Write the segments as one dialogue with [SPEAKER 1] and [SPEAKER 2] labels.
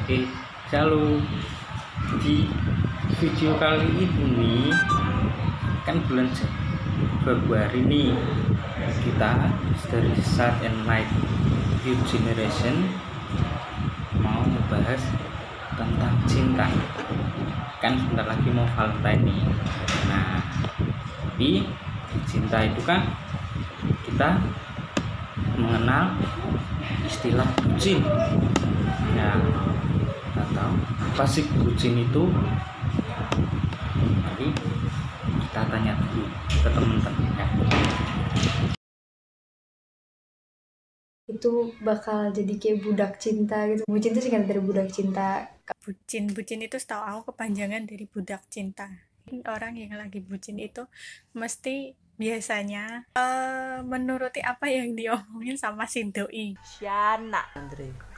[SPEAKER 1] Oke, selalu di video kali ini kan bulan Februari nih, kita dari Start and Light Youth Generation mau membahas tentang cinta. Kan sebentar lagi mau Valentine nih. Nah, di cinta itu kan kita mengenal istilah bucin. Ya, atau apa sih bucin itu? Jadi kita tanya dulu ke teman-teman ya.
[SPEAKER 2] Itu bakal jadi kayak budak cinta gitu. Bucin itu singkatan dari budak cinta.
[SPEAKER 3] Bucin itu setahu aku kepanjangan dari budak cinta. Orang yang lagi bucin itu mesti biasanya menuruti apa yang diomongin sama si doi.
[SPEAKER 4] Shana Andre.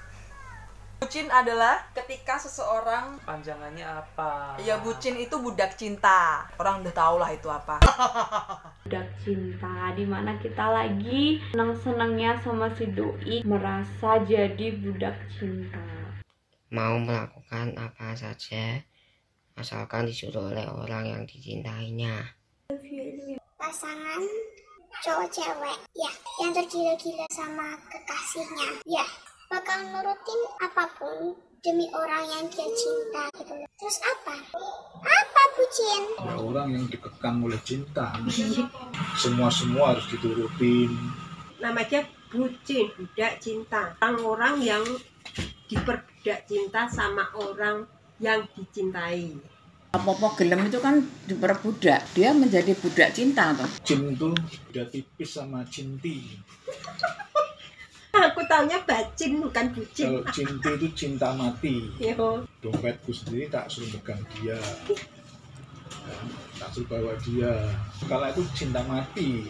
[SPEAKER 4] Bucin adalah ketika seseorang,
[SPEAKER 5] panjangannya apa?
[SPEAKER 4] ya bucin itu budak cinta. Orang udah tau lah itu apa.
[SPEAKER 2] Budak cinta dimana kita lagi senang-senangnya sama si doi, merasa jadi budak cinta.
[SPEAKER 6] Mau melakukan apa saja asalkan disuruh oleh orang yang dicintainya.
[SPEAKER 7] Pasangan cowok cewek ya yang tergila-gila sama kekasihnya ya bakal nurutin apapun demi orang yang dia cinta gitu loh. Terus apa bucin?
[SPEAKER 8] Ya, orang yang dikekang oleh cinta, semua harus diturutin.
[SPEAKER 9] Namanya bucin, budak cinta. Orang-orang yang diperbudak cinta sama orang yang dicintai.
[SPEAKER 10] Apa-apa gelem itu kan diperbudak, dia menjadi budak cinta tuh.
[SPEAKER 8] Cin itu udah tipis sama cinti.
[SPEAKER 9] Aku taunya bacin bukan bucin.
[SPEAKER 8] Kalau cinti itu cinta mati.
[SPEAKER 9] Yo.
[SPEAKER 8] Dompetku sendiri tak suruh pegang dia, tak suruh bawa dia. Kalau itu cinta mati.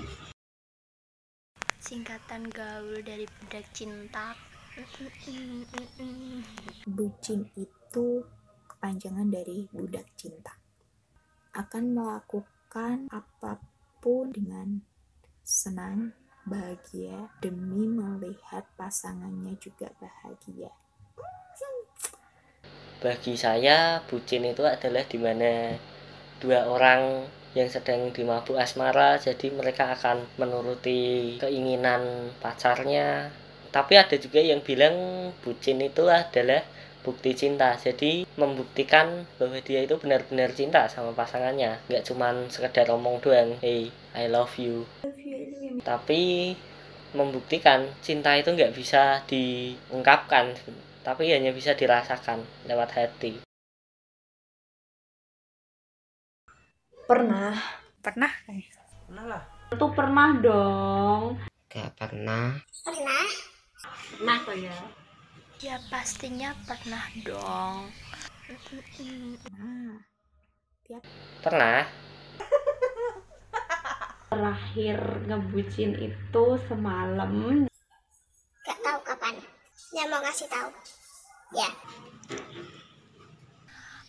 [SPEAKER 11] Singkatan gaul dari budak cinta.
[SPEAKER 12] Bucin itu kepanjangan dari budak cinta. Akan melakukan apapun dengan senang, bahagia demi melihat pasangannya juga bahagia.
[SPEAKER 6] Bagi saya, bucin itu adalah dimana dua orang yang sedang dimabuk asmara, jadi mereka akan menuruti keinginan pacarnya. Tapi ada juga yang bilang bucin itu adalah bukti cinta, jadi membuktikan bahwa dia itu benar-benar cinta sama pasangannya, nggak cuman sekedar omong doang, hey I love you, tapi membuktikan cinta itu nggak bisa diungkapkan, tapi hanya bisa dirasakan lewat hati.
[SPEAKER 2] Pernah
[SPEAKER 5] lah.
[SPEAKER 2] Itu pernah dong.
[SPEAKER 6] Gak pernah.
[SPEAKER 9] Pernah kok ya.
[SPEAKER 11] Ya pastinya pernah dong.
[SPEAKER 6] Pernah.
[SPEAKER 2] Terakhir ngebucin itu semalam.
[SPEAKER 7] Gak tahu kapan. Dia mau ngasih tahu. Ya.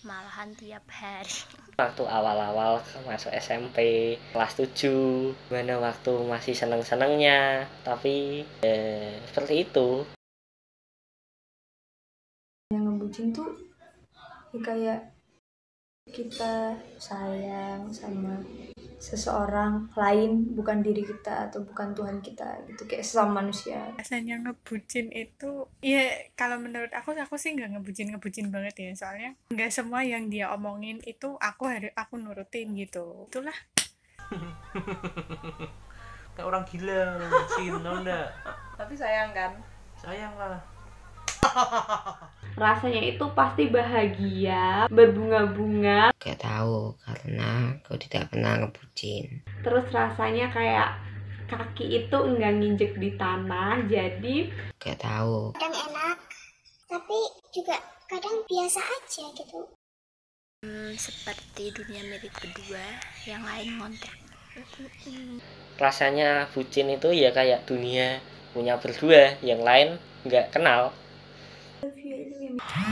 [SPEAKER 11] Malahan tiap hari.
[SPEAKER 6] Waktu awal-awal masuk SMP kelas 7, mana waktu masih seneng-senengnya, tapi seperti itu.
[SPEAKER 2] Yang ngebucin tuh ya kayak kita sayang sama seseorang lain, bukan diri kita atau bukan Tuhan kita gitu, kayak sesama manusia.
[SPEAKER 3] Rasanya ngebucin itu ya kalau menurut aku sih nggak ngebucin banget ya, soalnya nggak semua yang dia omongin itu aku nurutin gitu, itulah.
[SPEAKER 5] Kayak orang gila, cinta enggak?
[SPEAKER 4] Tapi sayang kan?
[SPEAKER 5] Sayang lah.
[SPEAKER 2] Rasanya itu pasti bahagia, berbunga-bunga.
[SPEAKER 6] Gak tahu karena aku tidak pernah ngebucin.
[SPEAKER 2] Terus rasanya kayak kaki itu enggak nginjek di tanah, jadi
[SPEAKER 6] gak tahu.
[SPEAKER 7] Kadang enak, tapi juga kadang biasa aja gitu.
[SPEAKER 11] Seperti dunia milik berdua, yang lain ngontrak.
[SPEAKER 6] Rasanya bucin itu ya kayak dunia punya berdua, yang lain nggak kenal.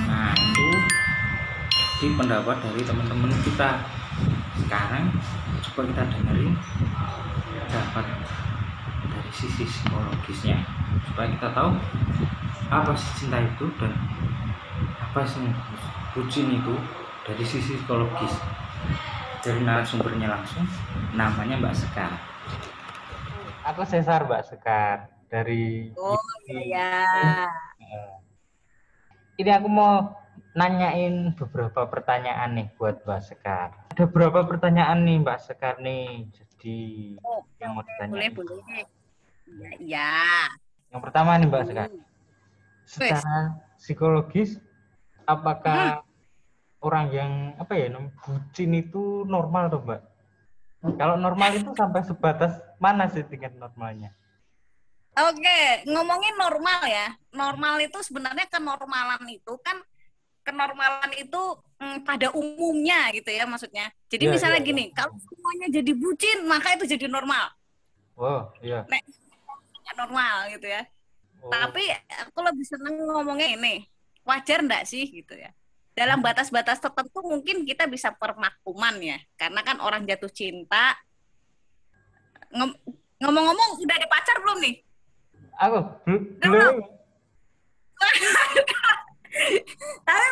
[SPEAKER 1] Nah, itu di pendapat dari teman-teman kita. Sekarang coba kita dengerin pendapat dari sisi psikologisnya, supaya kita tahu apa sih cinta itu dan apa sih bucin itu dari sisi psikologis? Dari narasumbernya langsung, namanya Mbak Sekar.
[SPEAKER 13] Aku Cesar Mbak Sekar dari.
[SPEAKER 14] Oh iya.
[SPEAKER 13] Ini aku mau nanyain beberapa pertanyaan nih buat Mbak Sekar. Ada berapa pertanyaan nih Mbak Sekar nih? Jadi yang mau ditanya.
[SPEAKER 14] Boleh. Ya.
[SPEAKER 13] Yang pertama nih Mbak Sekar. Secara psikologis, apakah orang yang bucin itu normal tuh Mbak? Kalau normal itu sampai sebatas mana sih tingkat normalnya?
[SPEAKER 14] Oke, ngomongin normal ya. Normal itu sebenarnya kenormalan itu pada umumnya gitu ya maksudnya. Jadi misalnya gini, kalau semuanya jadi bucin, maka itu jadi normal.
[SPEAKER 13] Oh, iya.
[SPEAKER 14] Normal gitu ya. Tapi aku lebih seneng ngomongnya ini, wajar enggak sih gitu ya. Dalam batas-batas tertentu mungkin kita bisa permakluman ya. Karena kan orang jatuh cinta. Ngomong-ngomong udah ada pacar belum nih?
[SPEAKER 13] Aku belum.
[SPEAKER 14] Tapi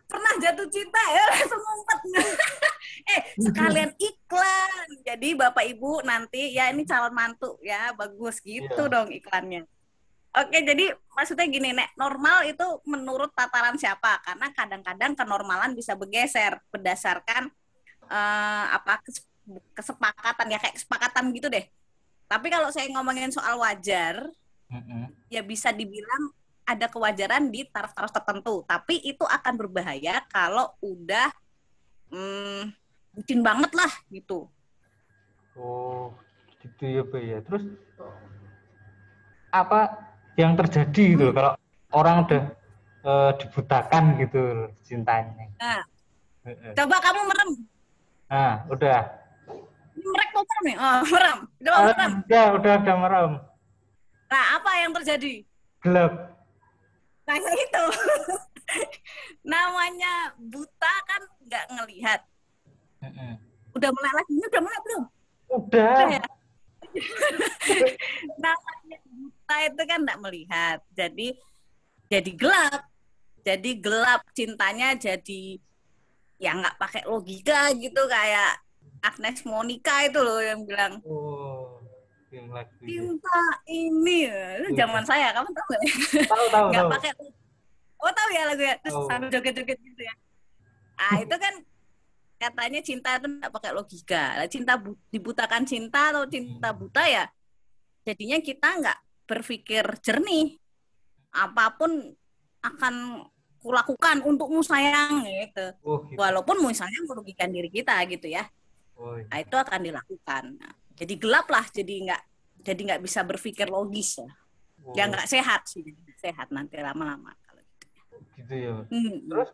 [SPEAKER 14] pernah jatuh cinta ya langsung ngumpet. Sekalian iklan. Jadi Bapak Ibu nanti ya ini calon mantu ya, bagus gitu dong iklannya. Oke, jadi maksudnya gini, Nek, normal itu menurut tataran siapa? Karena kadang-kadang kenormalan bisa bergeser berdasarkan kesepakatan ya, kayak kesepakatan gitu deh. Tapi kalau saya ngomongin soal wajar, ya bisa dibilang ada kewajaran di taraf-taraf tertentu. Tapi itu akan berbahaya kalau udah bucin banget lah gitu.
[SPEAKER 13] Oh, gitu ya, Pak ya. Terus apa yang terjadi gitu kalau orang udah dibutakan gitu cintanya?
[SPEAKER 14] Nah, coba kamu merem.
[SPEAKER 13] Nah, udah.
[SPEAKER 14] Merek mau merem nih? Oh, merem. Udah merem.
[SPEAKER 13] Udah merem.
[SPEAKER 14] Nah, apa yang terjadi?
[SPEAKER 13] Gelap.
[SPEAKER 14] Nah, itu. Namanya buta kan nggak ngelihat. Udah melek lagi? Udah melek belum?
[SPEAKER 13] Udah
[SPEAKER 14] ya? Namanya buta itu kan nggak melihat. Jadi gelap cintanya, jadi ya nggak pakai logika gitu, kayak Agnes Monica itu loh yang bilang cinta ini itu zaman saya, kamu tahu nggak?
[SPEAKER 13] Tahu.
[SPEAKER 14] Nggak pakai. Oh, tahu ya lagu ya, terus sambil joget-joget gitu ya. Itu kan katanya cinta itu nggak pakai logika. Cinta dibutakan cinta atau cinta buta ya, jadinya kita nggak berpikir jernih. Apapun akan kulakukan untukmu sayang gitu. Gitu. Walaupun misalnya merugikan diri kita gitu ya. Nah, itu akan dilakukan. Nah, jadi gelap lah, jadi nggak bisa berpikir logis ya. Ya nggak sehat sih, sehat nanti lama-lama kalau gitu.
[SPEAKER 13] Gitu ya. Terus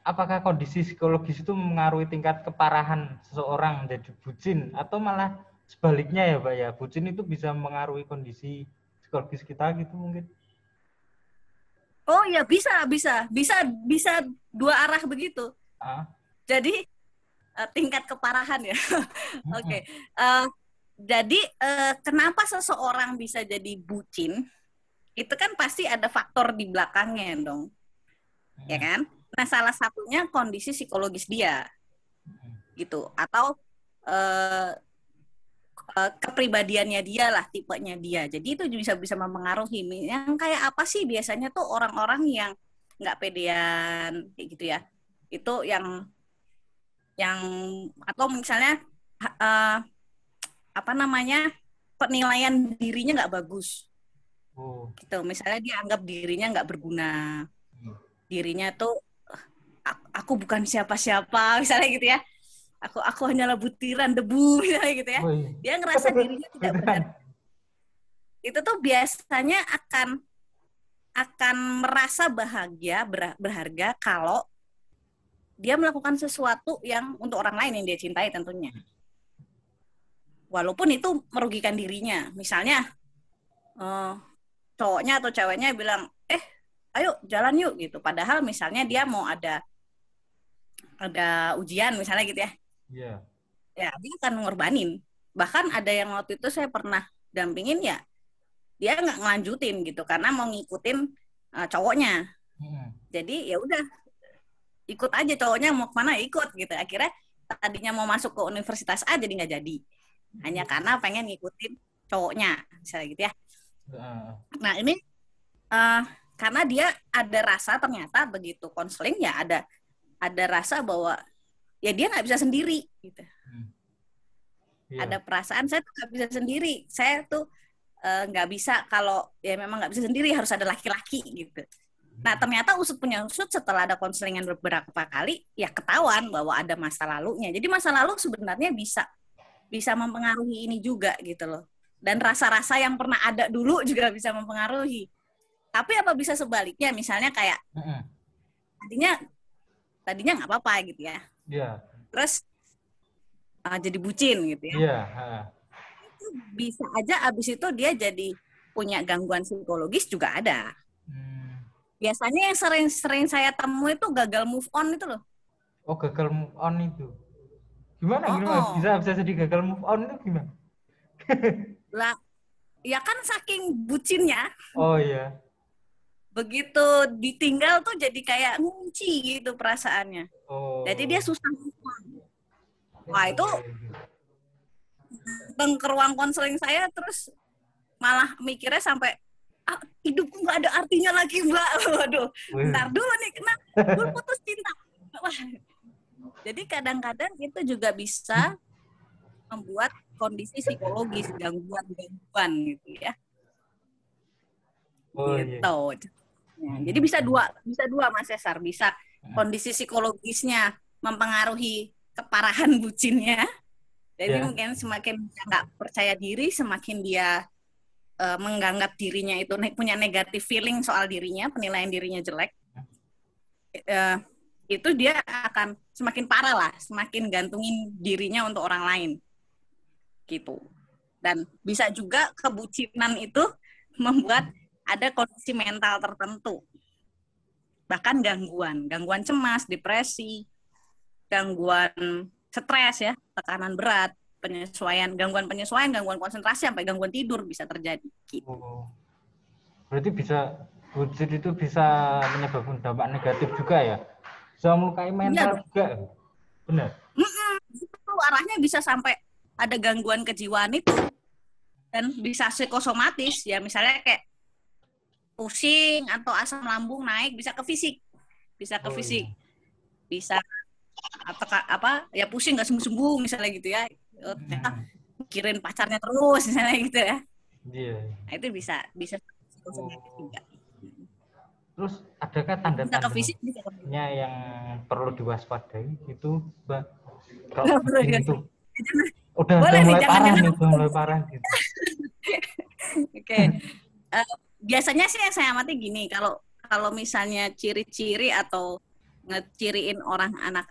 [SPEAKER 13] apakah kondisi psikologis itu mengaruhi tingkat keparahan seseorang menjadi bucin atau malah sebaliknya ya, Pak ya? Bucin itu bisa mengaruhi kondisi psikologis kita gitu mungkin?
[SPEAKER 14] Oh ya, bisa dua arah begitu. Jadi tingkat keparahan ya. Oke. Jadi kenapa seseorang bisa jadi bucin? Itu kan pasti ada faktor di belakangnya dong. Ya kan? Nah, salah satunya kondisi psikologis dia. Gitu. Atau kepribadiannya dia lah, tipenya dia. Jadi itu bisa mempengaruhi. Yang kayak apa sih biasanya tuh orang-orang yang nggak pedean kayak gitu ya. Itu yang atau misalnya penilaian dirinya nggak bagus. Gitu. Misalnya dia anggap dirinya nggak berguna. Dirinya tuh aku bukan siapa-siapa misalnya gitu ya. Aku hanyalah butiran debu misalnya gitu ya. Dia ngerasa dirinya tidak benar. Itu tuh biasanya akan merasa bahagia, berharga kalau dia melakukan sesuatu yang untuk orang lain yang dia cintai tentunya. Walaupun itu merugikan dirinya. Misalnya cowoknya atau ceweknya bilang, ayo jalan yuk gitu. Padahal misalnya dia mau ada ujian misalnya gitu ya. Ya, dia akan ngorbanin. Bahkan ada yang waktu itu saya pernah dampingin ya, dia nggak ngelanjutin gitu karena mau ngikutin cowoknya. Jadi ya udah ikut aja, cowoknya mau kemana ikut gitu. Akhirnya tadinya mau masuk ke universitas A jadi nggak jadi, hanya karena pengen ngikutin cowoknya misalnya gitu ya. Nah ini karena dia ada rasa, ternyata begitu konseling ya ada rasa bahwa ya dia nggak bisa sendiri gitu. Ada perasaan saya tuh nggak bisa sendiri, saya tuh nggak bisa, kalau ya memang nggak bisa sendiri harus ada laki-laki gitu. Nah ternyata usut punya usut, setelah ada konselingan beberapa kali ya ketahuan bahwa ada masa lalunya. Jadi masa lalu sebenarnya bisa mempengaruhi ini juga gitu loh. Dan rasa-rasa yang pernah ada dulu juga bisa mempengaruhi. Tapi apa bisa sebaliknya, misalnya kayak tadinya nggak apa-apa gitu ya. Terus jadi bucin gitu ya. Itu bisa aja abis itu dia jadi punya gangguan psikologis juga ada. Biasanya yang sering saya temui itu gagal move on itu loh.
[SPEAKER 13] Oh, gagal move on itu. Gimana? Bisa jadi gagal move on itu gimana?
[SPEAKER 14] Lah, ya kan saking bucinnya.
[SPEAKER 13] Oh iya.
[SPEAKER 14] Begitu ditinggal tuh jadi kayak ngunci gitu perasaannya. Jadi dia susah move on. Wah itu datang ke ruang konseling saya terus malah mikirnya sampai hidupku nggak ada artinya lagi Mbak. Waduh, ntar dulu nih kena putus cinta. Wah. Jadi kadang-kadang itu juga bisa membuat kondisi psikologis, gangguan gitu ya. Gitu. Jadi bisa dua Mas Cesar, bisa kondisi psikologisnya mempengaruhi keparahan bucinnya. Jadi mungkin semakin nggak percaya diri, semakin dia menganggap dirinya itu punya negatif feeling soal dirinya, penilaian dirinya jelek, itu dia akan semakin parah lah, semakin gantungin dirinya untuk orang lain, gitu. Dan bisa juga kebucinan itu membuat ada kondisi mental tertentu, bahkan gangguan cemas, depresi, gangguan stres ya, tekanan berat, gangguan penyesuaian, gangguan konsentrasi, sampai gangguan tidur bisa terjadi. Gitu.
[SPEAKER 13] Berarti bucin itu bisa menyebabkan dampak negatif juga ya? Bisa melukai mental juga, benar?
[SPEAKER 14] Itu arahnya bisa sampai ada gangguan kejiwaan itu, dan bisa psikosomatis ya, misalnya kayak pusing atau asam lambung naik, bisa ke fisik, bisa atau ya pusing nggak sembuh misalnya gitu ya, mikirin pacarnya terus misalnya gitu ya. Nah, itu bisa psikosomatis juga.
[SPEAKER 13] Terus adakah tanda-tandanya yang perlu diwaspadai gitu, Mbak? Kalau itu udah mulai parah gitu.
[SPEAKER 14] Oke. Biasanya sih yang saya amati gini, kalau misalnya ciri-ciri atau ngeciriin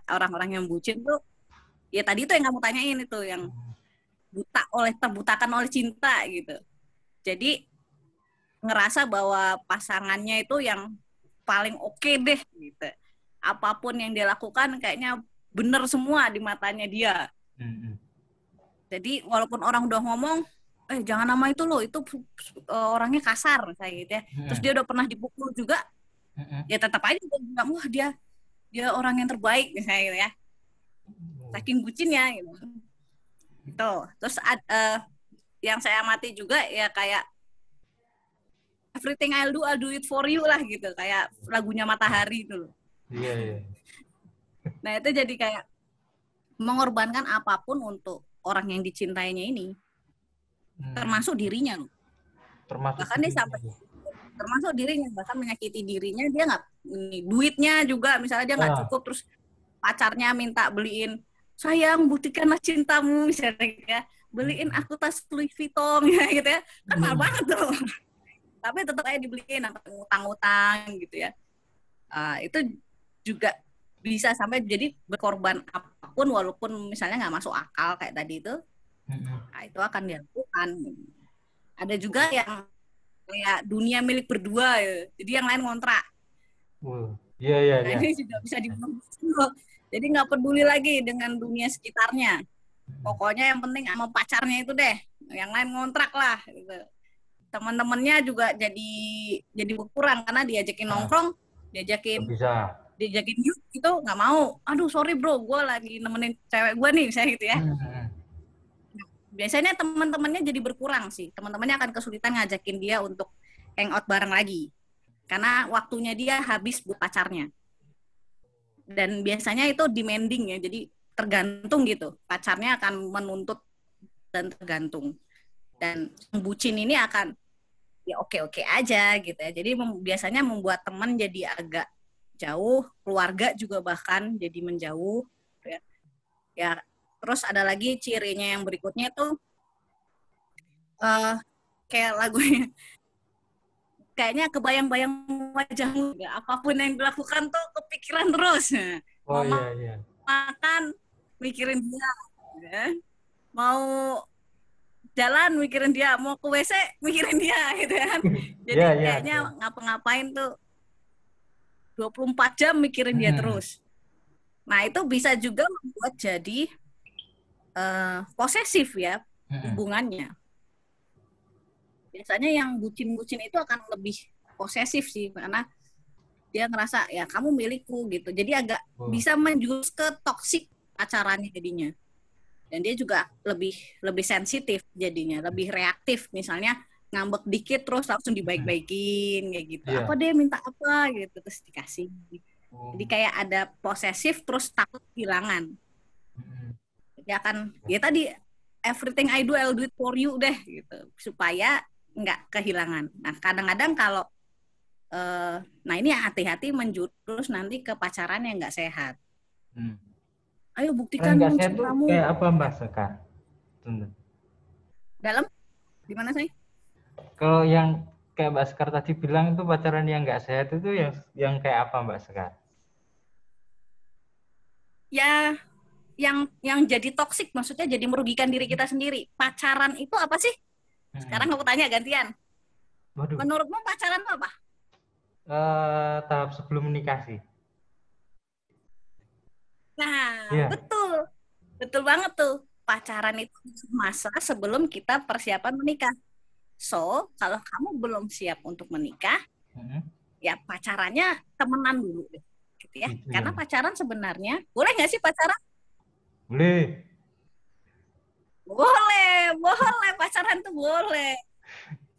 [SPEAKER 14] orang-orang yang bucin tuh ya tadi tuh yang kamu tanyain itu, yang terbutakan oleh cinta gitu. Jadi ngerasa bahwa pasangannya itu yang paling oke deh gitu. Apapun yang dia lakukan kayaknya bener semua di matanya dia. Jadi walaupun orang udah ngomong jangan nama itu loh, itu orangnya kasar kayak gitu ya. Terus dia udah pernah dipukul juga, ya tetap aja dia bilang, wah dia orang yang terbaik misalnya gitu ya. Saking bucinnya gitu. Gitu. Terus yang saya amati juga ya kayak everything I'll do it for you lah gitu, kayak lagunya Matahari itu loh.
[SPEAKER 13] Iya.
[SPEAKER 14] Nah itu jadi kayak mengorbankan apapun untuk orang yang dicintainya ini. Termasuk dirinya loh. Bahkan dia sampai termasuk dirinya, bahkan menyakiti dirinya, dia nggak, duitnya juga misalnya dia nggak cukup, terus pacarnya minta beliin, sayang buktikanlah cintamu misalnya ya, beliin aku tas Louis Vuitton ya gitu ya, kan mahal banget tuh, tapi tetap aja dibeliin, sampai ngutang-ngutang gitu ya. Itu juga bisa sampai jadi berkorban apapun walaupun misalnya nggak masuk akal kayak tadi itu. Nah, itu akan dilakukan. Ada juga yang kayak dunia milik berdua ya. Jadi yang lain ngontrak.
[SPEAKER 13] Iya.
[SPEAKER 14] Ini juga bisa dibangun. Jadi nggak peduli lagi dengan dunia sekitarnya. Pokoknya yang penting sama pacarnya itu deh. Yang lain ngontrak lah. Gitu. Teman-temannya juga jadi berkurang karena diajakin nongkrong, diajakin
[SPEAKER 13] Bisa.
[SPEAKER 14] yuk gitu nggak mau. Aduh sorry bro, gue lagi nemenin cewek gue nih misalnya gitu ya. Biasanya teman-temannya jadi berkurang sih. Teman-temannya akan kesulitan ngajakin dia untuk hangout bareng lagi karena waktunya dia habis buat pacarnya. Dan biasanya itu demanding ya, jadi tergantung gitu. Pacarnya akan menuntut dan tergantung. Dan bucin ini akan ya oke-oke aja gitu ya. Jadi biasanya membuat teman jadi agak jauh, keluarga juga bahkan jadi menjauh ya. Ya, terus ada lagi cirinya yang berikutnya itu kayak lagunya kayaknya kebayang-bayang wajahmu ya, apapun yang dilakukan tuh kepikiran terus.
[SPEAKER 13] Oh iya.
[SPEAKER 14] Makan mikirin dia ya. Mau jalan mikirin dia, mau ke WC mikirin dia gitu kan. Jadi kayaknya ngapa-ngapain tuh 24 jam mikirin dia terus. Nah, itu bisa juga membuat jadi posesif ya hubungannya. Biasanya yang bucin-bucin itu akan lebih posesif sih karena dia ngerasa ya kamu milikku gitu. Jadi agak bisa menjurus ke toksik pacarannya jadinya. Dan dia juga lebih sensitif jadinya, lebih reaktif. Misalnya ngambek dikit terus langsung dibaik-baikin kayak gitu. Apa dia minta apa gitu terus dikasih. Jadi kayak ada posesif terus takut kehilangan. Jadi akan ya tadi everything I do I'll do it for you deh gitu supaya nggak kehilangan. Nah kadang-kadang kalau nah ini hati-hati menjurus nanti ke pacaran yang nggak sehat. Ayo buktikan
[SPEAKER 13] nggak sehat tuh
[SPEAKER 14] kamu.
[SPEAKER 13] kayak apa Mbak Sekar?
[SPEAKER 14] Dalam gimana sih?
[SPEAKER 13] Kalau yang kayak Mbak Sekar tadi bilang itu pacaran yang nggak sehat itu yang kayak apa Mbak Sekar?
[SPEAKER 14] Ya yang jadi toksik maksudnya jadi merugikan diri kita sendiri. Pacaran itu apa sih? Sekarang aku tanya gantian.
[SPEAKER 13] Waduh.
[SPEAKER 14] Menurutmu pacaran itu apa?
[SPEAKER 13] Tahap sebelum menikah sih.
[SPEAKER 14] Nah, betul banget tuh. Pacaran itu masa sebelum kita persiapan menikah. So, kalau kamu belum siap untuk menikah, ya pacarannya temenan dulu, gitu ya. Karena pacaran sebenarnya boleh nggak sih pacaran? Boleh pacaran tuh boleh.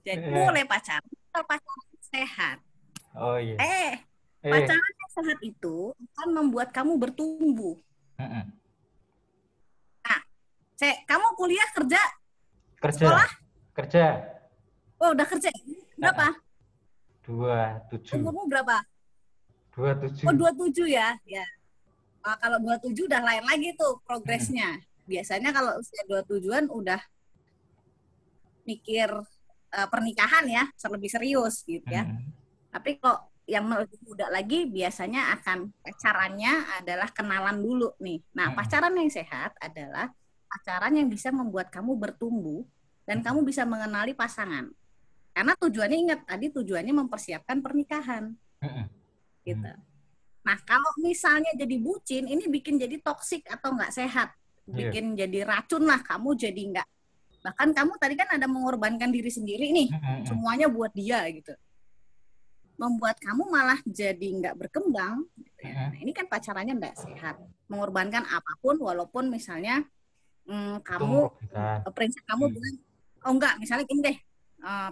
[SPEAKER 14] Jadi boleh pacaran, kalau pacaran sehat.
[SPEAKER 13] Oh iya.
[SPEAKER 14] Pacaran yang sehat itu akan membuat kamu bertumbuh. Nah, kamu kuliah kerja? Sekolah?
[SPEAKER 13] Kerja.
[SPEAKER 14] Oh, udah kerja. Berapa?
[SPEAKER 13] 27.
[SPEAKER 14] Umurmu berapa?
[SPEAKER 13] 27.
[SPEAKER 14] Oh, 27 ya. Ya. Nah, kalau 27 udah lain lagi tuh progresnya. Biasanya kalau usia 27-an udah mikir pernikahan ya, lebih serius gitu ya. Tapi kok yang lebih muda lagi biasanya akan pacarannya adalah kenalan dulu nih. Nah, pacaran yang sehat adalah pacaran yang bisa membuat kamu bertumbuh dan kamu bisa mengenali pasangan. Karena tujuannya ingat tadi tujuannya mempersiapkan pernikahan. Gitu. Nah, kalau misalnya jadi bucin, ini bikin jadi toksik atau nggak sehat. Bikin jadi racun lah, kamu jadi nggak. Bahkan kamu tadi kan ada mengorbankan diri sendiri nih, semuanya buat dia gitu. Membuat kamu malah jadi nggak berkembang. Gitu ya. Nah, ini kan pacarannya nggak sehat. Mengorbankan apapun, walaupun misalnya kamu, prinsip kamu bilang, oh enggak, misalnya gini deh,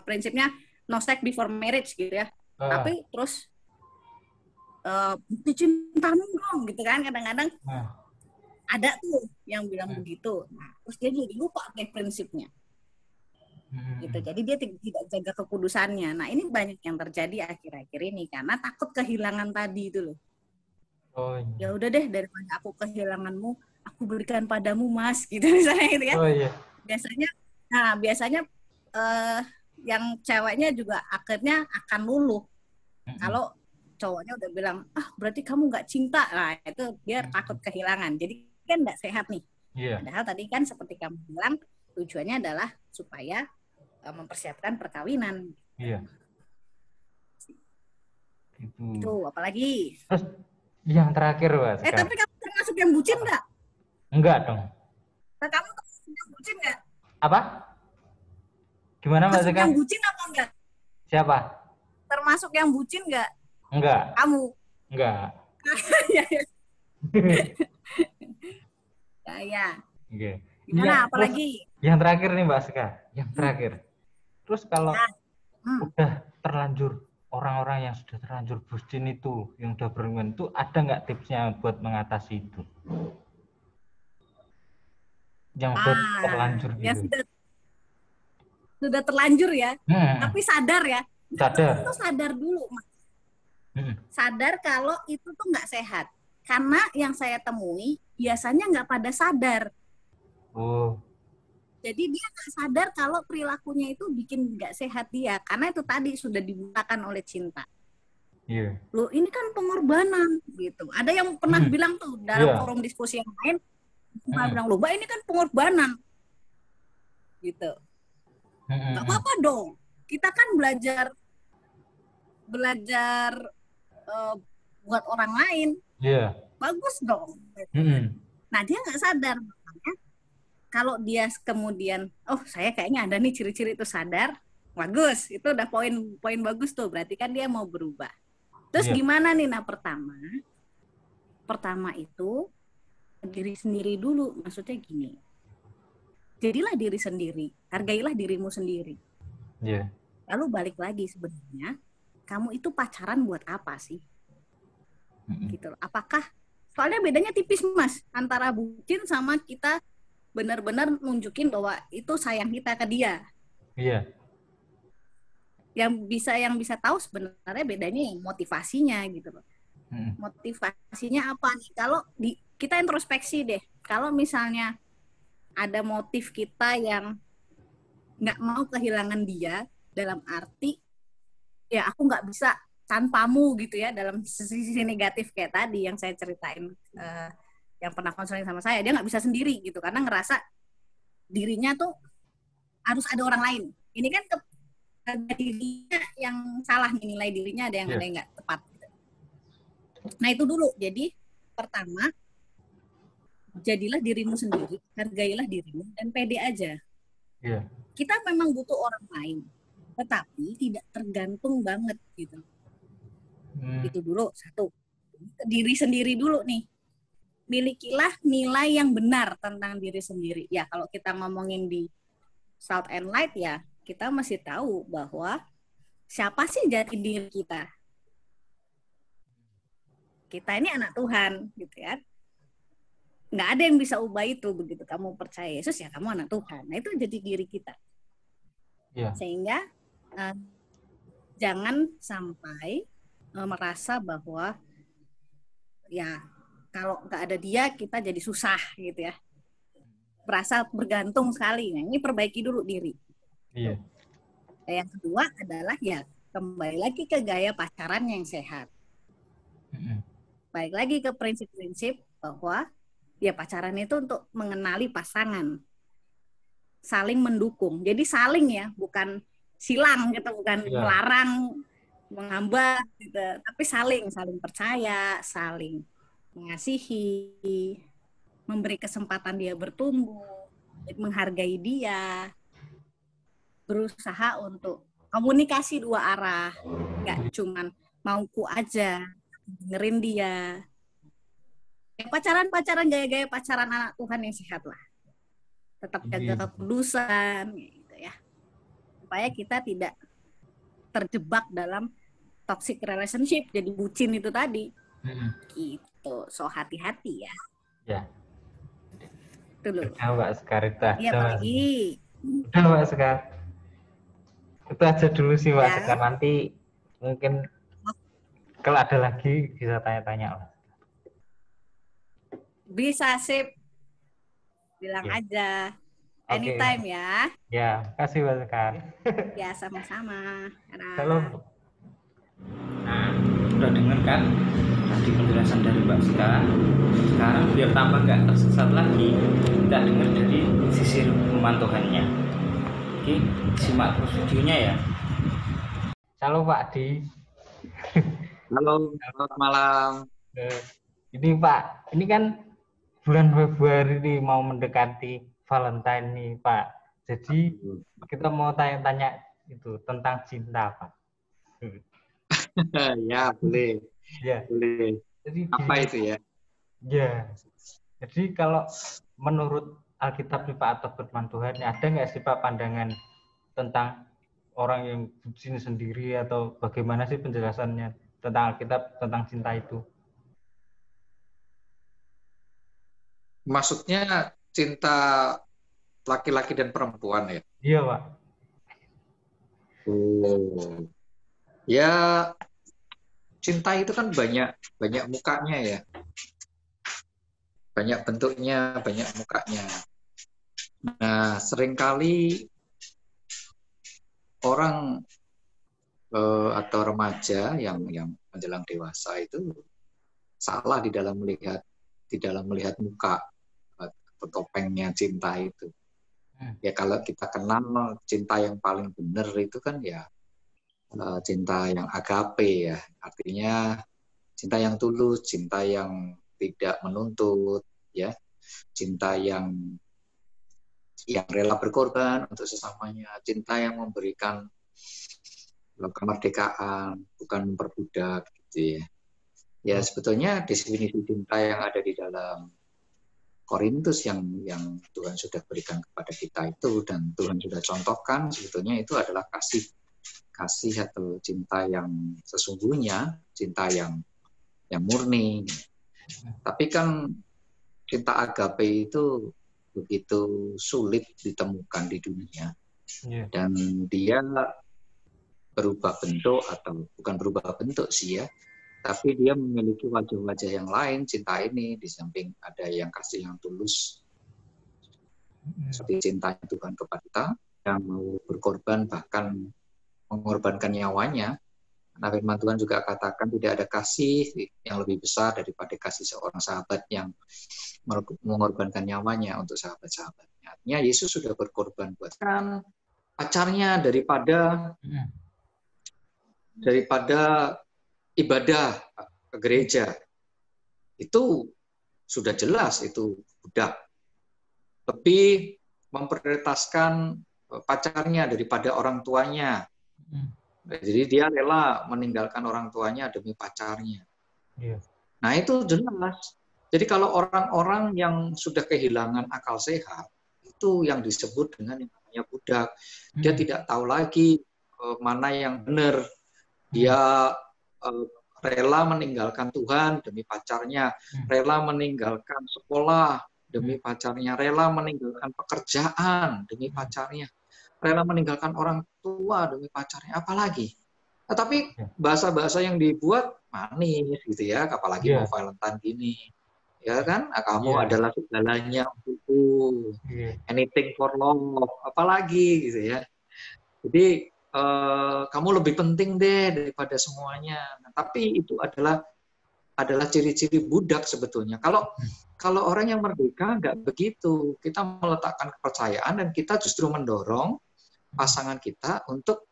[SPEAKER 14] prinsipnya no sex before marriage gitu ya. Tapi terus bukti cintamu dong gitu kan kadang-kadang ada tuh yang bilang begitu. Nah, terus dia jadi lupa kayak prinsipnya. Gitu. Jadi dia tidak jaga kekudusannya. Nah, ini banyak yang terjadi akhir-akhir ini karena takut kehilangan tadi itu loh.
[SPEAKER 13] Oh, iya.
[SPEAKER 14] Ya udah deh daripada aku kehilanganmu, aku berikan padamu Mas gitu misalnya gitu ya.
[SPEAKER 13] Oh iya.
[SPEAKER 14] Biasanya yang ceweknya juga akhirnya akan luluh. Kalau cowoknya udah bilang, berarti kamu nggak cinta. Nah, itu dia takut kehilangan. Jadi kan nggak sehat nih. Padahal tadi kan seperti kamu bilang, tujuannya adalah supaya mempersiapkan perkawinan.
[SPEAKER 13] Iya.
[SPEAKER 14] Itu, apalagi?
[SPEAKER 13] Terus yang terakhir, Pak.
[SPEAKER 14] Tapi kamu termasuk yang bucin nggak?
[SPEAKER 13] Enggak dong.
[SPEAKER 14] Nah, kamu termasuk yang bucin nggak?
[SPEAKER 13] Apa? Gimana Mbak Sekar?
[SPEAKER 14] Termasuk yang bucin apa enggak?
[SPEAKER 13] Siapa?
[SPEAKER 14] Termasuk yang bucin nggak?
[SPEAKER 13] Enggak.
[SPEAKER 14] Kamu?
[SPEAKER 13] Enggak.
[SPEAKER 14] Ya.
[SPEAKER 13] Oke.
[SPEAKER 14] Gimana apalagi?
[SPEAKER 13] Yang terakhir nih Mbak Ska, yang terakhir. Terus kalau udah terlanjur orang-orang yang sudah terlanjur bucin itu, yang udah berhubungan itu, ada nggak tipsnya buat mengatasi itu? Yang udah terlanjur gitu.
[SPEAKER 14] Yang sudah terlanjur ya, tapi sadar ya.
[SPEAKER 13] Sadar.
[SPEAKER 14] Itu sadar dulu, Mas. Sadar kalau itu tuh nggak sehat. Karena yang saya temui biasanya nggak pada sadar.
[SPEAKER 13] Oh.
[SPEAKER 14] Jadi dia nggak sadar kalau perilakunya itu bikin nggak sehat dia, karena itu tadi sudah dibutakan oleh cinta.
[SPEAKER 13] Iya.
[SPEAKER 14] Loh ini kan pengorbanan gitu. Ada yang pernah bilang tuh dalam forum diskusi yang lain, bilang loh, Mbak ini kan pengorbanan, gitu. Nggak apa-apa dong. Kita kan belajar buat orang lain.
[SPEAKER 13] Iya.
[SPEAKER 14] Bagus dong. Nah dia nggak sadar. Kalau dia kemudian, oh saya kayaknya ada nih ciri-ciri itu sadar, bagus, itu udah poin bagus tuh, berarti kan dia mau berubah. Terus gimana nih? Nah pertama itu diri sendiri dulu, maksudnya gini, jadilah diri sendiri, hargailah dirimu sendiri. Lalu balik lagi sebenarnya, kamu itu pacaran buat apa sih? Gitu. Apakah, soalnya bedanya tipis Mas, antara bucin sama kita benar-benar nunjukin bahwa itu sayang kita ke dia.
[SPEAKER 13] Iya.
[SPEAKER 14] Yang bisa tahu sebenarnya bedanya yang motivasinya gitu loh. Motivasinya apa nih? Kalau kita introspeksi deh. Kalau misalnya ada motif kita yang nggak mau kehilangan dia, dalam arti ya aku nggak bisa tanpamu gitu ya, dalam sisi negatif kayak tadi yang saya ceritain. Yang pernah konseling sama saya, dia nggak bisa sendiri gitu karena ngerasa dirinya tuh harus ada orang lain. Ini kan dirinya yang salah, nilai dirinya ada yang nggak tepat. Gitu. Nah itu dulu. Jadi pertama, jadilah dirimu sendiri, hargailah dirimu dan pede aja. Kita memang butuh orang lain, tetapi tidak tergantung banget gitu. Itu dulu satu. Diri sendiri dulu nih. Milikilah nilai yang benar tentang diri sendiri. Ya, kalau kita ngomongin di Salt and Light ya, kita masih tahu bahwa siapa sih jati diri kita. Kita ini anak Tuhan, gitu ya. Nggak ada yang bisa ubah itu, begitu kamu percaya Yesus ya kamu anak Tuhan. Nah, itu jadi diri kita. Sehingga jangan sampai merasa bahwa ya kalau nggak ada dia kita jadi susah gitu ya, merasa bergantung sekali. Nah ini perbaiki dulu diri. Yang kedua adalah ya kembali lagi ke gaya pacaran yang sehat. Balik lagi ke prinsip-prinsip bahwa ya pacaran itu untuk mengenali pasangan, saling mendukung. Jadi saling ya, bukan silang gitu, bukan melarang, menghambat gitu, tapi saling percaya, saling mengasihi, memberi kesempatan dia bertumbuh, menghargai dia, berusaha untuk komunikasi dua arah, nggak cuman mauku aja, dengerin dia. Ya, pacaran gaya-gaya pacaran anak Tuhan yang sehat lah, tetap jaga kekudusan, gitu ya, supaya kita tidak terjebak dalam toxic relationship, jadi bucin itu tadi. Gitu. So hati-hati ya. Itu loh.
[SPEAKER 13] Udah Mbak Sekar, itu aja.
[SPEAKER 14] Iya, apalagi.
[SPEAKER 13] Udah Mbak Sekar. Itu aja dulu sih Mbak Sekar. Nanti mungkin kalau ada lagi bisa tanya-tanya.
[SPEAKER 14] Bisa, sip. Bilang aja. Anytime ya.
[SPEAKER 13] Ya, kasih Mbak Sekar.
[SPEAKER 14] Ya, sama-sama.
[SPEAKER 13] Salam.
[SPEAKER 1] Nah, udah denger kan tadi penjelasan dari Mbak Ska. Sekarang biar tambah nggak tersesat lagi, kita dengar dari sisi rukun Tuhannya. Oke, simak terus videonya ya.
[SPEAKER 13] Halo Pak Di.
[SPEAKER 15] Halo, selamat malam.
[SPEAKER 13] Ini Pak, ini kan bulan Februari ini mau mendekati Valentine nih Pak. Jadi kita mau tanya-tanya itu tentang cinta Pak.
[SPEAKER 15] Ya boleh.
[SPEAKER 13] Ya.
[SPEAKER 15] Boleh.
[SPEAKER 13] Jadi
[SPEAKER 15] Apa
[SPEAKER 13] gini,
[SPEAKER 15] itu ya?
[SPEAKER 13] ya. Jadi kalau menurut Alkitab nih Pak atau firman Tuhan, ada nggak sih Pak pandangan tentang orang yang bucin sendiri atau bagaimana sih penjelasannya tentang Alkitab tentang cinta itu?
[SPEAKER 15] Maksudnya cinta laki-laki dan perempuan ya?
[SPEAKER 13] Iya Pak.
[SPEAKER 15] Oh. Ya, cinta itu kan banyak mukanya ya. Banyak bentuknya, banyak mukanya. Nah, seringkali orang atau remaja yang menjelang dewasa itu salah di dalam melihat muka atau topengnya cinta itu. Ya kalau kita kenal cinta yang paling benar itu kan ya cinta yang agape ya, artinya cinta yang tulus, cinta yang tidak menuntut, ya, cinta yang rela berkorban untuk sesamanya, cinta yang memberikan kemerdekaan, bukan memperbudak, gitu ya. Ya sebetulnya definisi cinta yang ada di dalam Korintus yang Tuhan sudah berikan kepada kita itu dan Tuhan sudah contohkan sebetulnya itu adalah kasih atau cinta yang sesungguhnya, cinta yang murni. Tapi kan cinta agape itu begitu sulit ditemukan di dunia. Dan dia berubah bentuk atau bukan berubah bentuk sih ya, tapi dia memiliki wajah-wajah yang lain cinta ini, di samping ada yang kasih yang tulus seperti cinta Tuhan kepada kita yang mau berkorban bahkan mengorbankan nyawanya. Nah, firman Tuhan juga katakan tidak ada kasih yang lebih besar daripada kasih seorang sahabat yang mengorbankan nyawanya untuk sahabat-sahabatnya. Artinya Yesus sudah berkorban buat kan pacarnya daripada ibadah ke gereja. Itu sudah jelas itu budak. Lebih memprioritaskan pacarnya daripada orang tuanya. Jadi dia rela meninggalkan orang tuanya demi pacarnya. Nah itu jelas. Jadi kalau orang-orang yang sudah kehilangan akal sehat, itu yang disebut dengan yang namanya budak. Dia tidak tahu lagi mana yang benar. Dia rela meninggalkan Tuhan demi pacarnya, rela meninggalkan sekolah demi pacarnya, rela meninggalkan pekerjaan demi pacarnya, rela meninggalkan orang tua demi pacarnya, apalagi. Nah, tapi bahasa-bahasa yang dibuat manis gitu ya, apalagi mau Valentine gini, ya kan? Nah, kamu adalah segalanya untukku, anything for love, apalagi gitu ya. Jadi kamu lebih penting deh daripada semuanya. Nah, tapi itu adalah ciri-ciri budak sebetulnya. Kalau orang yang merdeka nggak begitu, kita meletakkan kepercayaan dan kita justru mendorong pasangan kita untuk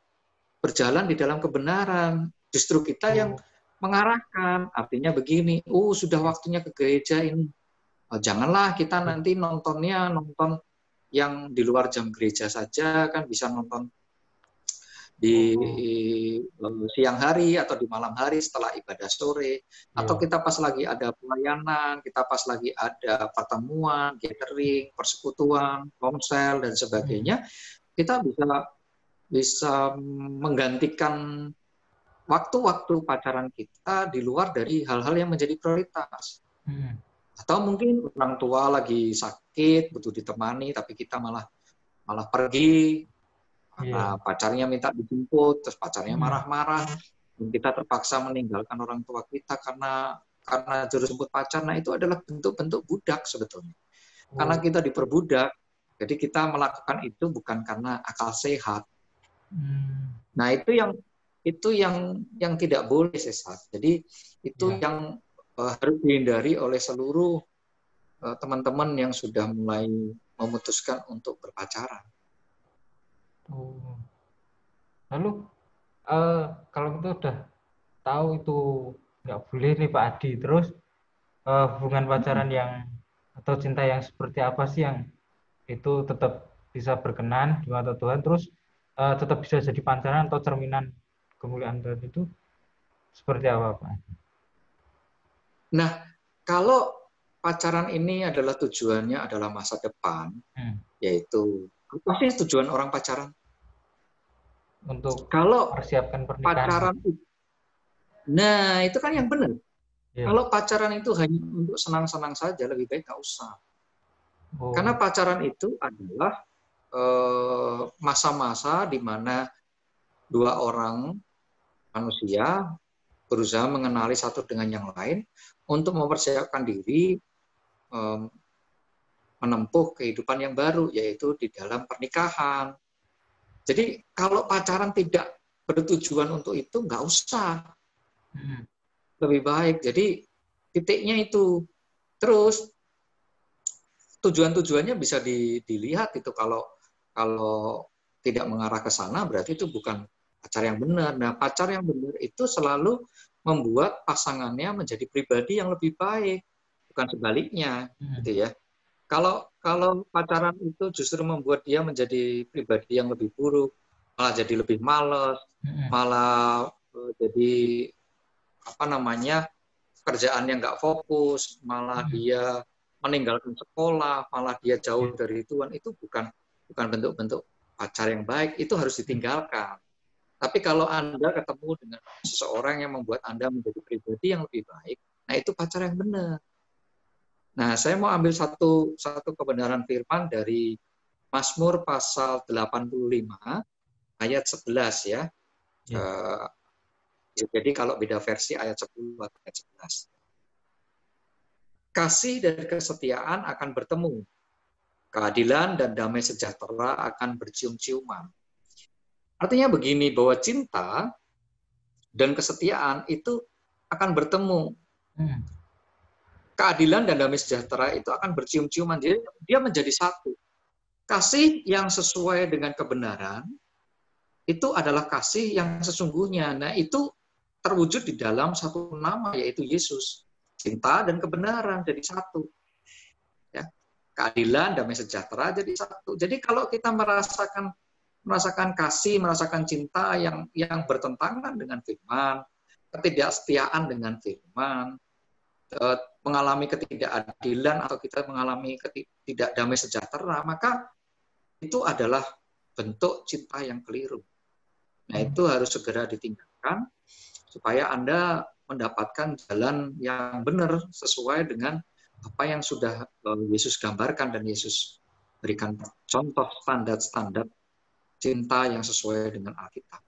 [SPEAKER 15] berjalan di dalam kebenaran. Justru kita yang mengarahkan. Artinya begini, sudah waktunya ke gereja ini. Janganlah kita nanti nonton yang di luar jam gereja saja, kan bisa nonton di siang hari atau di malam hari setelah ibadah sore, atau kita pas lagi ada pelayanan, kita pas lagi ada pertemuan, gathering, persekutuan, konsel dan sebagainya, kita bisa menggantikan waktu-waktu pacaran kita di luar dari hal-hal yang menjadi prioritas. Atau mungkin orang tua lagi sakit, butuh ditemani, tapi kita malah pergi. Karena pacarnya minta dijemput, terus pacarnya marah-marah, dan kita terpaksa meninggalkan orang tua kita karena juru jemput pacar. Nah itu adalah bentuk-bentuk budak sebetulnya. Karena kita diperbudak, jadi kita melakukan itu bukan karena akal sehat. Nah itu yang tidak boleh sesat. Jadi itu yang harus dihindari oleh seluruh teman-teman yang sudah mulai memutuskan untuk berpacaran.
[SPEAKER 13] Lalu kalau kita udah tahu itu nggak boleh nih Pak Adi, terus hubungan pacaran yang atau cinta yang seperti apa sih yang itu tetap bisa berkenan di mata Tuhan, terus tetap bisa jadi pancaran atau cerminan kemuliaan Tuhan itu seperti apa Pak?
[SPEAKER 15] Nah, kalau pacaran ini adalah tujuannya adalah masa depan, yaitu apa sih tujuan orang pacaran?
[SPEAKER 13] Untuk
[SPEAKER 15] kalau
[SPEAKER 13] persiapkan pernikahan.
[SPEAKER 15] Pacaran, nah itu kan yang benar.
[SPEAKER 13] Ya.
[SPEAKER 15] Kalau pacaran itu hanya untuk senang-senang saja, lebih baik nggak usah. Karena pacaran itu adalah masa-masa di mana dua orang manusia berusaha mengenali satu dengan yang lain untuk mempersiapkan diri menempuh kehidupan yang baru, yaitu di dalam pernikahan. Jadi kalau pacaran tidak bertujuan untuk itu, nggak usah. Lebih baik. Jadi titiknya itu. Terus tujuan-tujuannya bisa dilihat itu. Kalau tidak mengarah ke sana, berarti itu bukan pacar yang benar. Nah, pacar yang benar itu selalu membuat pasangannya menjadi pribadi yang lebih baik, bukan sebaliknya, gitu ya. Kalau pacaran itu justru membuat dia menjadi pribadi yang lebih buruk, malah jadi lebih malas, malah jadi kerjaannya nggak fokus, malah dia meninggalkan sekolah, malah dia jauh dari Tuhan, itu bukan bentuk-bentuk pacar yang baik, itu harus ditinggalkan. Tapi kalau Anda ketemu dengan seseorang yang membuat Anda menjadi pribadi yang lebih baik, nah itu pacar yang benar. Nah, saya mau ambil satu kebenaran firman dari Mazmur pasal 85 ayat 11 ya. Jadi kalau beda versi ayat 10 atau ayat 11. Kasih dan kesetiaan akan bertemu. Keadilan dan damai sejahtera akan bercium-ciuman. Artinya begini, bahwa cinta dan kesetiaan itu akan bertemu. Keadilan dan damai sejahtera itu akan bercium-ciuman. Jadi dia menjadi satu. Kasih yang sesuai dengan kebenaran itu adalah kasih yang sesungguhnya. Nah, itu terwujud di dalam satu nama, yaitu Yesus. Cinta dan kebenaran jadi satu. Ya. Keadilan, damai sejahtera jadi satu. Jadi kalau kita merasakan kasih, merasakan cinta yang bertentangan dengan firman, ketidaksetiaan dengan firman, mengalami ketidakadilan atau kita mengalami tidak damai sejahtera, maka itu adalah bentuk cinta yang keliru. Nah, itu harus segera ditinggalkan supaya Anda mendapatkan jalan yang benar sesuai dengan apa yang sudah Yesus gambarkan dan Yesus berikan contoh standar-standar cinta yang sesuai dengan Alkitab.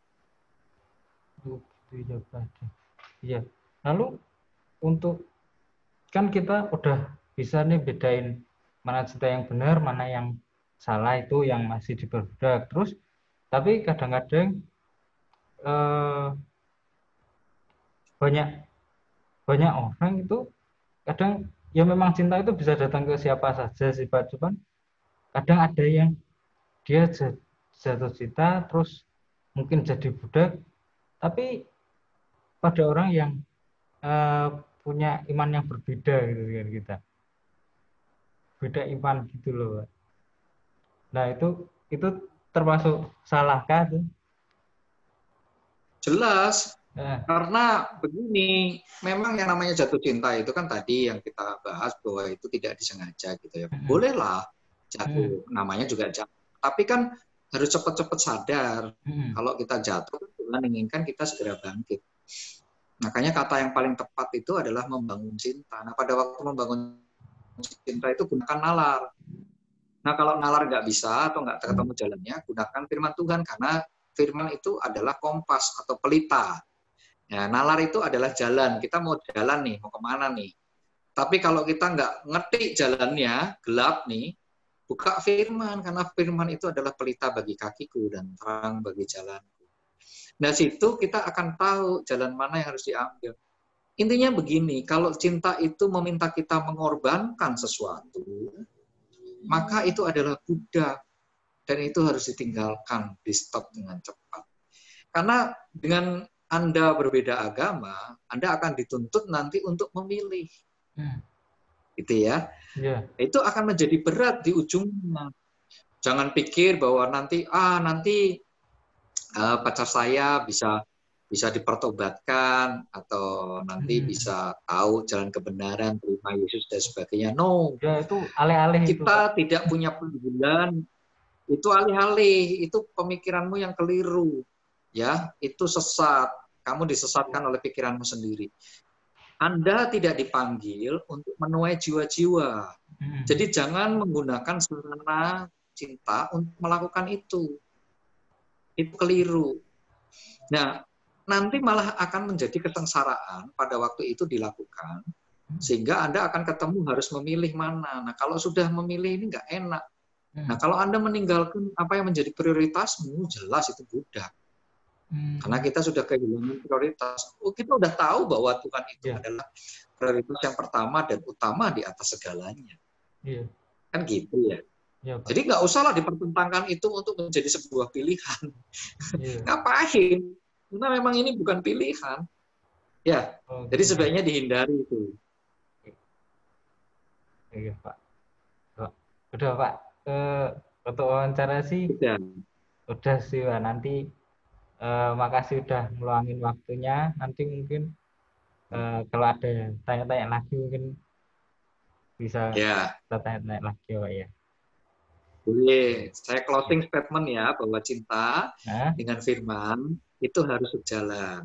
[SPEAKER 13] Iya. Lalu untuk kan kita udah bisa nih bedain mana cinta yang benar, mana yang salah, itu yang masih diperbudak. Terus tapi kadang-kadang banyak orang itu kadang ya memang cinta itu bisa datang ke siapa saja sih Pak, cuman kadang ada yang dia jatuh cinta terus mungkin jadi budak, tapi pada orang yang punya iman yang berbeda gitu kan, kita beda iman gitu loh Pak. Nah itu termasuk salahkah tuh?
[SPEAKER 15] Jelas. Karena begini, memang yang namanya jatuh cinta itu kan tadi yang kita bahas bahwa itu tidak disengaja gitu ya. Bolehlah jatuh, namanya juga jatuh. Tapi kan harus cepat-cepat sadar. Kalau kita jatuh, Tuhan inginkan kita segera bangkit. Makanya kata yang paling tepat itu adalah membangun cinta. Nah, pada waktu membangun cinta itu gunakan nalar. Nah, kalau nalar nggak bisa atau nggak ketemu jalannya, gunakan firman Tuhan. Karena firman itu adalah kompas atau pelita. Ya, nalar itu adalah jalan. Kita mau jalan nih, mau kemana nih. Tapi kalau kita nggak ngerti jalannya, gelap nih, buka firman. Karena firman itu adalah pelita bagi kakiku dan terang bagi jalanku. Nah, situ kita akan tahu jalan mana yang harus diambil. Intinya begini, kalau cinta itu meminta kita mengorbankan sesuatu, maka itu adalah budak. Dan itu harus ditinggalkan, di stop dengan cepat. Karena dengan Anda berbeda agama, Anda akan dituntut nanti untuk memilih. Gitu ya. Itu akan menjadi berat di ujungnya. Jangan pikir bahwa nanti pacar saya bisa bisa dipertobatkan atau nanti bisa tahu jalan kebenaran, terima Yesus dan sebagainya. No,
[SPEAKER 13] ya itu alih-alih
[SPEAKER 15] kita tidak punya panggilan. Itu alih-alih, itu pemikiranmu yang keliru, ya, itu sesat. Kamu disesatkan oleh pikiranmu sendiri. Anda tidak dipanggil untuk menuai jiwa-jiwa. Jadi jangan menggunakan sarana cinta untuk melakukan itu. Itu keliru. Nah, nanti malah akan menjadi kesengsaraan pada waktu itu dilakukan, sehingga Anda akan ketemu harus memilih mana. Nah, kalau sudah memilih ini nggak enak. Nah, kalau Anda meninggalkan apa yang menjadi prioritasmu, jelas itu budak. Karena kita sudah kehilangan prioritas. Kita udah tahu bahwa Tuhan itu adalah prioritas yang pertama dan utama di atas segalanya. Kan gitu ya. Jadi nggak usahlah dipertentangkan itu untuk menjadi sebuah pilihan. Ngapain? Karena memang ini bukan pilihan. Ya, jadi sebaiknya dihindari itu.
[SPEAKER 13] Iya, Pak. Udah, Pak. Untuk wawancara sih udah sih, Pak. Nanti makasih udah meluangin waktunya. Nanti mungkin kalau ada tanya-tanya lagi mungkin bisa kita tanya-tanya lagi, Pak ya.
[SPEAKER 15] Boleh. Saya closing statement ya, bahwa cinta dengan firman itu harus sejalan.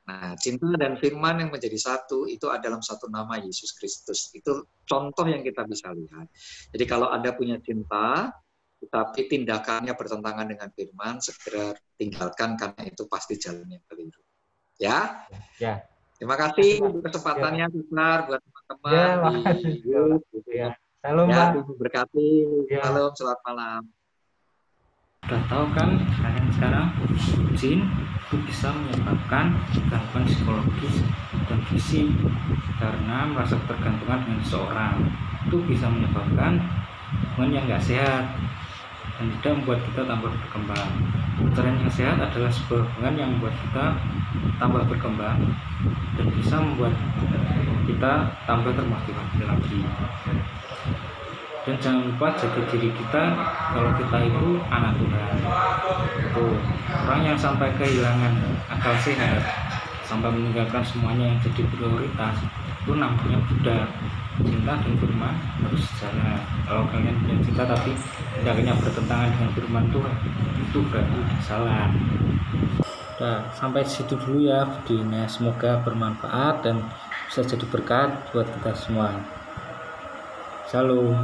[SPEAKER 15] Nah, cinta dan firman yang menjadi satu itu adalah satu nama, Yesus Kristus. Itu contoh yang kita bisa lihat. Jadi kalau Anda punya cinta, tetapi tindakannya bertentangan dengan firman, segera tinggalkan karena itu pasti jalan yang keliru. Ya?
[SPEAKER 13] Ya.
[SPEAKER 15] Terima kasih untuk kesempatannya, Tuhan, buat teman-teman di YouTube.
[SPEAKER 13] Salam,
[SPEAKER 15] ya,
[SPEAKER 13] Pak.
[SPEAKER 15] Tuhan berkati. Salam, selamat malam.
[SPEAKER 1] Udah tahu kan kalian sekarang, bucin itu bisa menyebabkan gangguan psikologis dan fisik karena merasa tergantungan dengan seseorang. Itu bisa menyebabkan hubungan yang nggak sehat dan tidak membuat kita tambah berkembang. Hubungan yang sehat adalah sebuah hubungan yang membuat kita tambah berkembang dan bisa membuat kita tambah termotivasi lagi. Dan jangan lupa jaga diri kita kalau kita itu anak Tuhan. Tuh, orang yang sampai kehilangan akal sehat, sampai meninggalkan semuanya yang jadi prioritas, itu namanya budak. Cinta dan firman harus jalan. Kalau kalian punya cinta tapi tidaknya bertentangan dengan firman Tuhan, itu berarti salah. Nah, sampai situ dulu ya videonya. Semoga bermanfaat dan bisa jadi berkat buat kita semua. Shalom.